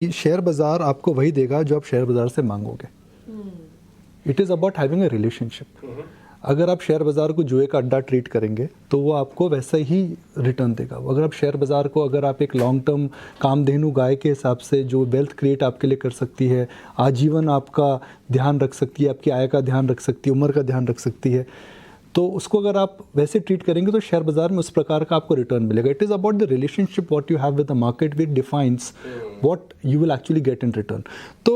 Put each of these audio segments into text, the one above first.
Share बाज़ार आपको वही देगा जो आप शेयर बाज़ार से मांगोगे। It is about having a relationship. अगर आप शेयर बाज़ार को जुए का अड्डा ट्रीट करेंगे तो वो आपको वैसा ही रिटर्न देगा। अगर आप शेयर बाज़ार को अगर आप एक लॉन्ग टर्म कामधेनु गाय के हिसाब से जो वेल्थ क्रिएट आपके लिए कर सकती है, आजीवन आपका ध्यान रख सकती है, आपकी आय का ध्यान रख सकती है, उम्र का ध्यान रख सकती है, तो उसको अगर आप वैसे ट्रीट करेंगे तो शेयर बाजार में उस प्रकार का आपको रिटर्न मिलेगा। It is about the relationship what you have with the market which defines what you will actually get in return. तो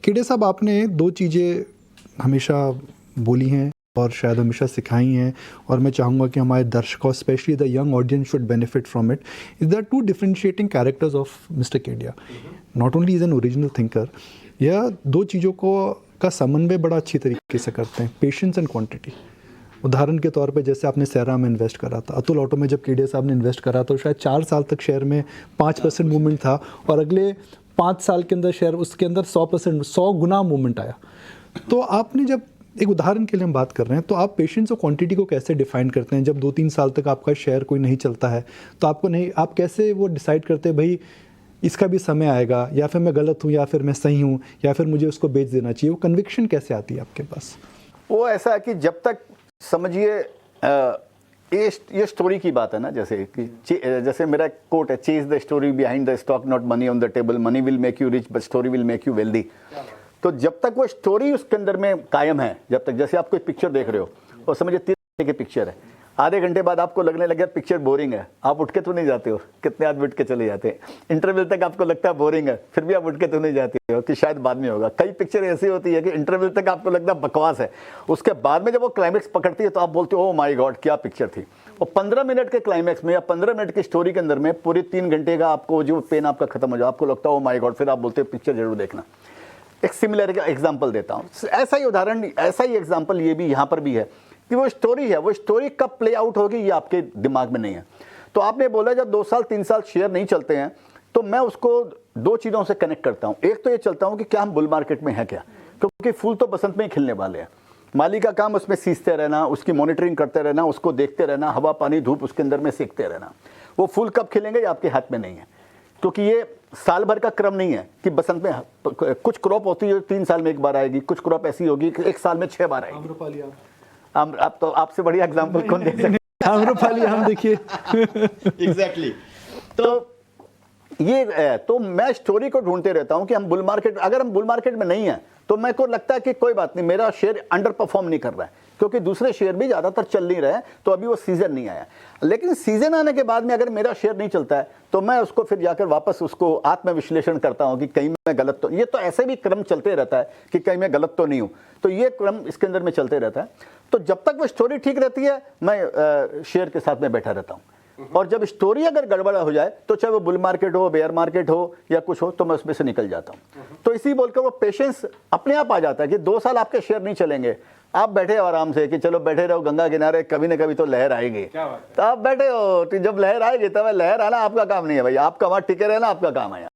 केडे साहब, आपने दो चीज़ें हमेशा बोली हैं और शायद हमेशा सिखाई हैं, और मैं चाहूँगा कि हमारे दर्शकों specially the young audience should benefit from it. Is the two differentiating characters of mister Kedia. Not only is an original thinker, यह दो चीज़ों को का समन्वय बड़ा अच्छी तरीके से करते हैं, पेशेंस एंड क्वांटिटी। उदाहरण के तौर पे जैसे आपने सेरा में इन्वेस्ट करा था, अतुल ऑटो में जब केडिया साहब ने इन्वेस्ट करा तो शायद 4 साल तक शेयर में 5% मूवमेंट था, और अगले 5 साल के अंदर शेयर उसके अंदर 100 गुना मूवमेंट आया। तो आपने जब एक उदाहरण के लिए हम बात कर रहे हैं, तो आप पेशेंस और क्वांटिटी को कैसे डिफाइन करते हैं? जब 2-3 साल तक आपका शेयर कोई नहीं चलता है तो आपको नहीं, आप कैसे वो डिसाइड करते हैं भाई इसका भी समय आएगा, या फिर मैं गलत हूँ, या फिर मैं सही हूँ, या फिर मुझे उसको बेच देना चाहिए? वो कन्विक्शन कैसे आती है आपके पास? वो ऐसा है कि जब तक समझिए ये स्टोरी की बात है ना, जैसे मेरा एक कोट है, chase the story behind the stock, not money on the table, money will make you rich but story will make you wealthy. तो जब तक वो स्टोरी उसके अंदर में कायम है, जब तक, जैसे आप कोई पिक्चर देख रहे हो और समझिए 3 घंटे की पिक्चर है, आधे घंटे बाद आपको लगने लगे पिक्चर बोरिंग है, आप उठ के तो नहीं जाते हो, कितने आदमी उठ के चले जाते हैं। इंटरवल तक आपको लगता है बोरिंग है, फिर भी आप उठ के तो नहीं जाते हो कि शायद बाद में होगा। कई पिक्चर ऐसी होती है कि इंटरवल तक आपको लगता है बकवास है, उसके बाद में जब वो क्लाइमेक्स पकड़ती है तो आप बोलते हो ओ माय गॉड क्या पिक्चर थी। और 15 मिनट के क्लाइमेक्स में या 15 मिनट की स्टोरी के अंदर में पूरी 3 घंटे का आपको जो पेन आपका खत्म हो जाए, आपको लगता है ओ माय गॉड, फिर आप बोलते हो पिक्चर जरूर देखना। एक सिमिलर एग्जाम्पल देता हूँ, ऐसा ही उदाहरण, ऐसा ही एग्जाम्पल ये भी यहाँ पर भी है कि वो स्टोरी है, वो स्टोरी कब प्ले आउट होगी ये आपके दिमाग में नहीं है। तो आपने बोला जब 2 साल 3 साल शेयर नहीं चलते हैं, तो मैं उसको 2 चीज़ों से कनेक्ट करता हूँ। एक तो ये चलता हूँ कि क्या हम बुल मार्केट में हैं क्या, क्योंकि फूल तो बसंत में ही खिलने वाले हैं। माली का काम उसमें सींचते रहना, उसकी मॉनिटरिंग करते रहना, उसको देखते रहना, हवा पानी धूप उसके अंदर में सीखते रहना। वो फूल कब खिलेंगे ये आपके हाथ में नहीं है, क्योंकि ये साल भर का क्रम नहीं है कि बसंत में कुछ क्रॉप होती है 3 साल में एक बार आएगी, कुछ क्रॉप ऐसी होगी कि 1 साल में 6 बार आएगी। आप तो आपसे बढ़िया एग्जांपल कौन दे सकते? आम्रपाली आम देखिए। एग्जैक्टली। तो ये तो मैं स्टोरी को ढूंढते रहता हूं कि हम बुल मार्केट, अगर हम बुल मार्केट में नहीं है तो मेरे को लगता है कि कोई बात नहीं, मेरा शेयर अंडर परफॉर्म नहीं कर रहा है, क्योंकि दूसरे शेयर भी ज्यादातर चल नहीं रहे हैं, तो अभी वो सीजन नहीं आया। लेकिन सीजन आने के बाद में अगर मेरा शेयर नहीं चलता है तो मैं उसको फिर जाकर वापस उसको आत्मविश्लेषण करता हूं कि कहीं मैं गलत तो, ये तो ऐसे भी क्रम चलते रहता है कि कहीं मैं गलत तो नहीं हूं, तो ये क्रम इसके अंदर में चलते रहता है। तो जब तक वो स्टोरी ठीक रहती है मैं शेयर के साथ में बैठा रहता हूं, और जब स्टोरी अगर गड़बड़ा हो जाए तो चाहे वो बुल मार्केट हो, बेयर मार्केट हो या कुछ हो, तो मैं उसमें से निकल जाता हूं। तो इसी बोलकर वो पेशेंस अपने आप आ जाता है कि 2 साल आपके शेयर नहीं चलेंगे, आप बैठे हो आराम से कि चलो बैठे रहो गंगा किनारे, कभी ना कभी तो लहर आएगी। तो आप बैठे हो, तो जब लहर आएगी तब लहर आना आपका काम नहीं है भाई, आपका वहां टिके रहना आपका काम है।